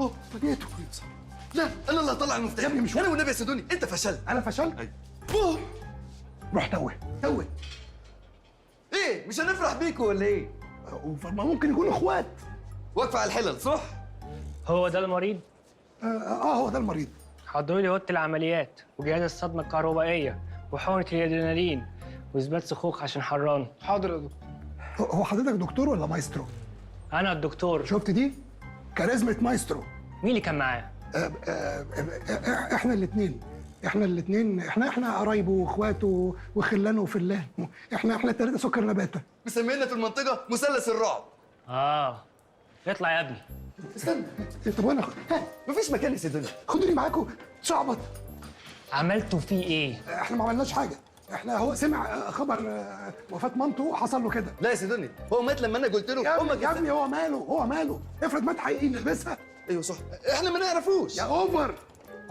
اهو لقيته. لا انا اللي هطلع المفتاح يا ابني مش انا والنبي يا سيدوني، انت فشلت. انا فشلت؟ أوه. روح توه. ايه مش هنفرح بيكوا ولا ايه؟ ما ممكن يكونوا اخوات. واقفه على الحلل صح؟ هو ده المريض؟ هو ده المريض. حضروا لي اوضه العمليات وجهاز الصدمه الكهربائيه وحقنه الادرينالين واثبات سخوخ عشان حران. حاضر يا دكتور. هو حضرتك دكتور ولا مايسترو؟ انا الدكتور. شفت دي؟ كاريزمة مايسترو. مين اللي كان معاه؟ احنا الاثنين احنا قرايبه واخواته وخلانه في الله. احنا الثلاثه سكر نباته. مسمينا في المنطقه مثلث الرعب. اطلع يا ابني. استنى. طب وانا مفيش مكان يا سيدوني. خدوني معاكم شعبط. عملتوا فيه ايه؟ احنا ما عملناش حاجه. هو سمع خبر وفاه مامته حصل له كده. لا يا سيدوني، هو مات لما انا قلت له امك يا ابني هو ماله افرض مات حقيقي نلبسها. ايوه صح، احنا ما نعرفوش يا اوفر.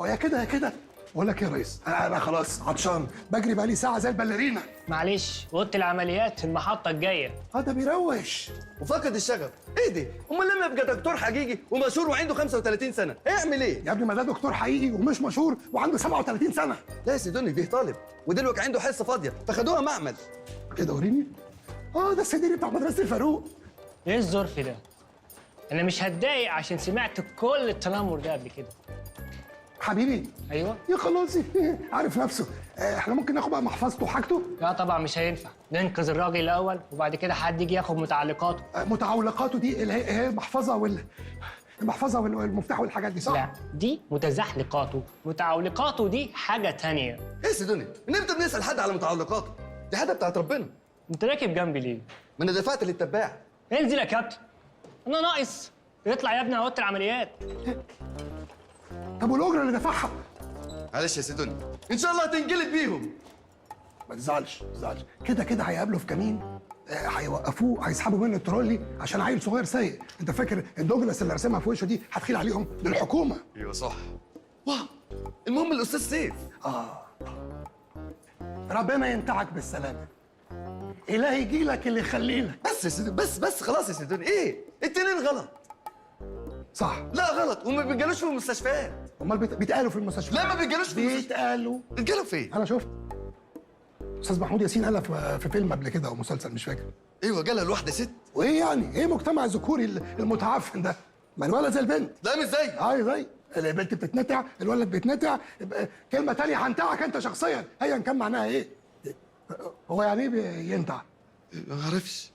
هو يا كده يا كده. بقول لك يا ريس، انا خلاص عطشان، بجري بقالي ساعه زي الباليرينا. معلش، اوضه العمليات المحطه الجايه. ده بيروش وفقد الشغف. ايه ده؟ امال لما يبقى دكتور حقيقي ومشهور وعنده 35 سنه هيعمل ايه؟ يا ابني ما ده دكتور حقيقي ومش مشهور وعنده 37 سنه. لا يا سيدوني، فيه طالب ودلوقتي عنده حصه فاضيه فخدوها معمل. كده وريني. ده السديري بتاع مدرسه الفاروق. ايه الظرف ده؟ انا مش هتضايق عشان سمعت كل التنمر ده قبل كده. حبيبي. ايوه. يا خلاصي عارف نفسه. احنا ممكن ناخد بقى محفظته وحاجته. لا طبعا مش هينفع، ننقذ الراجل الاول وبعد كده حد يجي ياخد متعلقاته. متعلقاته دي اللي هي المحفظه المحفظه والمفتاح والحاجات دي صح؟ لا دي متزحلقاته، متعلقاته دي حاجه تانية. ايه يا سيدوني؟ من امتى بنسال حد على متعلقاته؟ دي حاجه بتاعت ربنا. انت راكب جنبي ليه؟ من انا دفعت للتباع. انزل يا كابتن. انا ناقص. اطلع يا ابني على اوضه العمليات. طب والاجره اللي دفعها؟ معلش يا سيدوني، ان شاء الله هتنجلد بيهم. ما تزعلش كده هيقابله في كمين. هيوقفوه، هيسحبوا منه الترولي عشان عيل صغير سايق. انت فاكر الدوجلاس اللي رسمها في وشه دي هتخيل عليهم للحكومه؟ ايوه صح. واه المهم الاستاذ سيف. ربنا ينتعك بالسلامه. الهي يجي لك اللي يخلي لك. بس يا سيدوني، بس خلاص يا سيدوني. ايه؟ التنين غلط. صح. لا غلط، وما بيتجالوش في المستشفيات. امال بيتقالوا في المستشفى. لا ما بيتجالوش في المستشفى. بيتقالوا فين؟ انا شفت استاذ محمود ياسين قالها في فيلم قبل كده او مسلسل مش فاكر. ايوه جالها الواحده ست. وايه يعني؟ ايه مجتمع الذكوري المتعفن ده؟ ما الولد زي البنت. لا مش زي. زي البنت بتتنتع، الولد بيتنتع. كلمه تانية هنتعك انت شخصيا ايا كان معناها ايه. هو يعني ايه ينتع؟ ما اعرفش.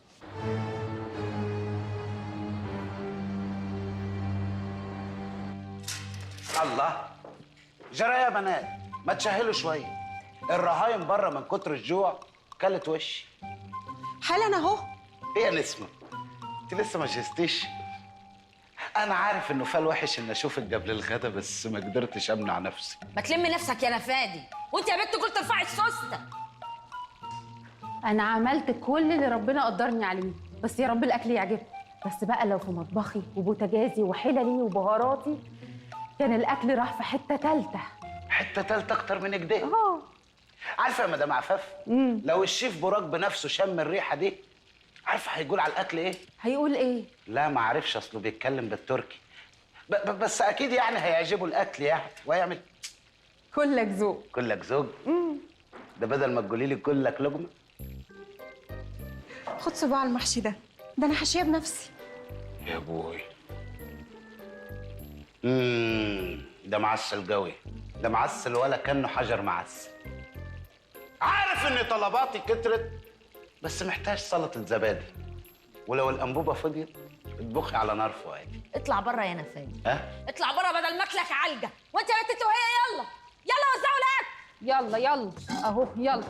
الله، جرى يا بنات ما تشهلوا شويه. الرهايم بره من كتر الجوع كلت وشي. حالا اهو. ايه يا نسمه؟ انت لسه ما جهزتيش؟ انا عارف انه فال وحش ان اشوفك قبل الغدا بس ما قدرتش امنع نفسي. ما تلم نفسك يا نفادي، وانت يا بنت قلت ارفعي السوسته. انا عملت كل اللي ربنا قدرني عليه، بس يا رب الاكل يعجبك. بس بقى لو في مطبخي وبوتاجازي وحللي وبهاراتي كان الاكل راح في حته تالته. حته تالته اكتر من كده؟ عارفه يا مدام عفاف، لو الشيف براك بنفسه شم الريحه دي عارفه هيقول على الاكل ايه؟ هيقول ايه؟ لا ما عارفش، اصله بيتكلم بالتركي. بس اكيد يعني هيعجبه الاكل يعني ويعمل كلك ذوق. كلك ذوق. ده بدل ما تقولي لي كلك لقمه. خد صباع المحشي ده انا حاشيه بنفسي. يا ابوي. ده معسل قوي، ده معسل ولا كانه حجر معسل. عارف ان طلباتي كترت بس محتاج سلطه زبادي، ولو الانبوبه فضيت اطبخي على نار فؤادي. اطلع بره يا نفادي. اطلع بره بدل ما اكلك علقه. وانت يا بنت وهي يلا وزعوا الاكل. يلا اهو يلا.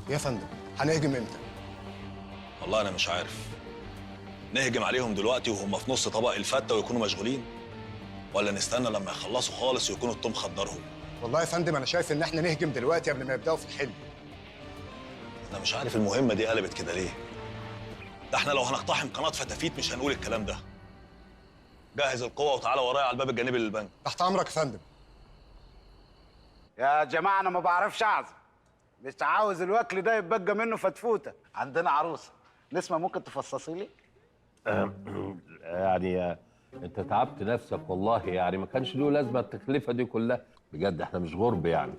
يا فندم هنهجم امتى؟ والله انا مش عارف. نهجم عليهم دلوقتي وهم في نص طبق الفته ويكونوا مشغولين، ولا نستنى لما يخلصوا خالص ويكونوا التوم خدرهم؟ والله يا فندم انا شايف ان احنا نهجم دلوقتي قبل ما يبداوا في الحلم. انا مش عارف المهمه دي قلبت كده ليه. ده احنا لو هنقتحم قناه فتافيت مش هنقول الكلام ده. جهز القوه وتعالى ورايا على الباب الجانبي للبنك. تحت امرك يا فندم. يا جماعه انا ما بعرفش اعزم، مش عاوز الوكل ده يتبقى منه فتفوته. عندنا عروسه نسمه، ممكن تفصصي لي؟ يعني انت تعبت نفسك والله، يعني ما كانش له لازمه التكلفه دي كلها بجد. احنا مش غرب يعني.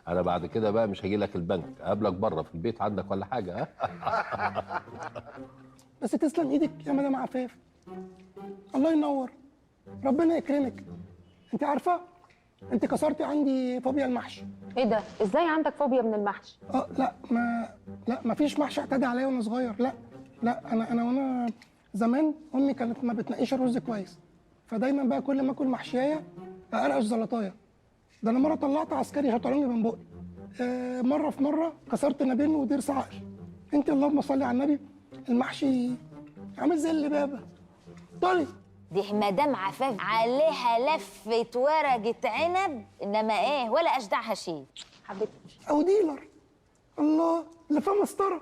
انا بعد كده بقى مش هاجي لك البنك، اقابلك بره في البيت عندك ولا حاجه. ها بس تسلم ايدك يا مدام عفاف، الله ينور، ربنا يكرمك. انت عارفه انت كسرتي عندي فوبيا المحشي. ايه ده؟ ازاي عندك فوبيا من المحشي؟ لا ما فيش محشي اعتدى عليا وانا صغير. لا انا وانا زمان امي كانت ما بتنقيش الرز كويس، فدايما بقى كل ما اكل محشيه ارقش زلطايه. ده انا مره طلعت عسكري شطرنج من بقي. مره في مره كسرت نابين وضرس عقل. انت اللهم صل على النبي، المحشي عامل زي اللبابه طري. دي مدام عفاف عليها لفة ورقة عنب، انما ايه ولا اجدعها شيء. حبيبتي او ديلر. الله، لفه مسطره.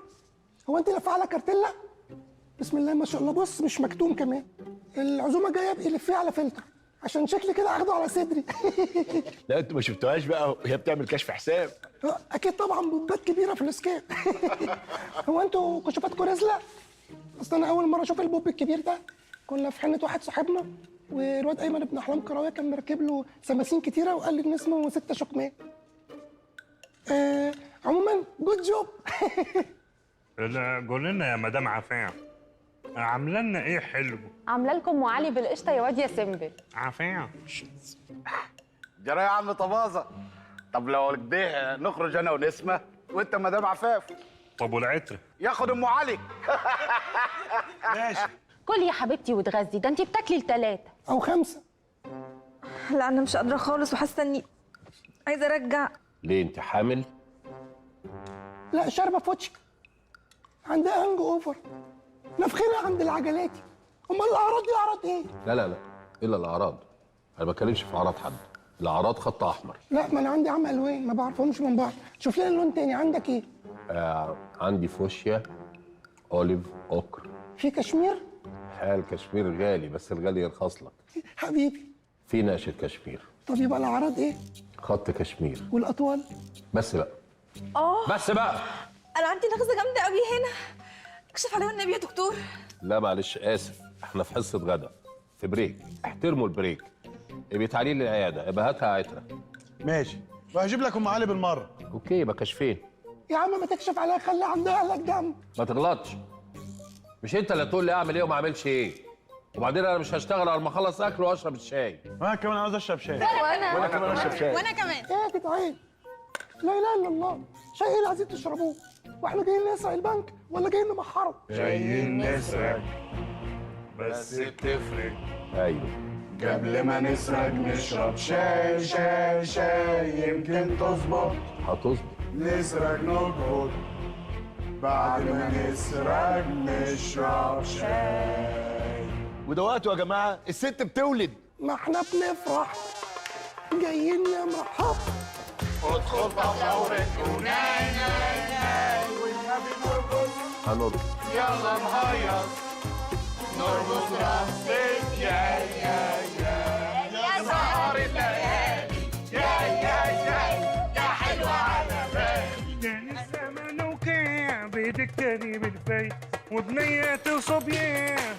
هو انت لفه على كارتيلا؟ بسم الله ما شاء الله. بص مش مكتوم كمان. العزومه جايه ابقي لفيه على فلتر عشان شكلي كده اخده على صدري. لا انتوا ما شفتوهاش بقى وهي بتعمل كشف حساب؟ اكيد طبعا، بوبات كبيره في الاسكان. هو انتوا كشوفاتكم رزله؟ اصل انا اول مره اشوف البوب الكبير ده كنا في حنه واحد صاحبنا، والواد ايمن ابن احلام كراويه كان مركب له سماسين كتيره وقال لي ان اسمه 6 شكمان. عموما جود جوب. لا قول لنا يا مدام عفاف، عامله لنا ايه حلو؟ عامله لكم ام علي بالقشطه يا واد يا سمبل. عفاف جرى يا عم طبازه. طب لو كده نخرج انا ونسمه وانت مدام عفاف. طب والعطر؟ ياخد ام علي. ماشي. كل يا حبيبتي وتغذي، ده انت بتاكلي ل3 أو 5. لا انا مش قادره خالص وحاسه اني عايزه ارجع. ليه انت حامل؟ لا شاربه فوتشكا، عندها هانج اوفر، نفخنا عند العجلاتي. امال الاعراض دي اعراض ايه؟ لا الا الاعراض. انا ما بتكلمش في اعراض حد، الاعراض خط احمر. لا ما انا عندي عم الوان ما بعرفهمش من بعض. شوف لنا لون تاني. عندك ايه؟ عندي فوشيا، اوليف، اوكر. في كشمير؟ الكشمير غالي بس الغالي يرخص لك حبيبي. في نقشه كشمير. طب يبقى الاعراض ايه؟ خط كشمير. والاطوال؟ بس بقى بس بقى انا عندي نغزه جامده قوي هنا، اكشف عليا النبي يا دكتور. لا معلش اسف، احنا في حصه غدا، في بريك، احترموا البريك. ابقي تعالي لي العياده، ابقى هاتها عتره. ماشي، وهجيب لك ام علي بالمره. اوكي يبقى كشفين. يا عم ما تكشف عليها، خلي عندها قلق دم. ما تغلطش، مش انت اللي تقول لي اعمل ايه وما اعملش ايه. وبعدين انا مش هشتغل على ما اخلص اكل واشرب الشاي. وانا كمان عاوز اشرب شاي. وانا كمان اشرب شاي. وانا كمان. ايه يا جدعان؟ لا اله الا الله. شاي ايه اللي عايزين تشربوه؟ واحنا جايين نسرق البنك ولا جايين نمحره؟ جايين نسرق بس بتفرق. ايوه قبل ما نسرق نشرب شاي شاي شاي يمكن تظبط. هتظبط. نسرق نقعد بعد ما نسرق نشرب شاي. وده وقته يا جماعه، الست بتولد. ما احنا بنفرح جايين نمرحب. ادخل طفلة وناي ناي ناي والنبي نرقص. هنرقص. يلا نهيص نرقص رقصة يا يا سهر الليالي يا حلوة على بالي. كان الزمن وكان بدك تاني بالفي وبنيات وصبيان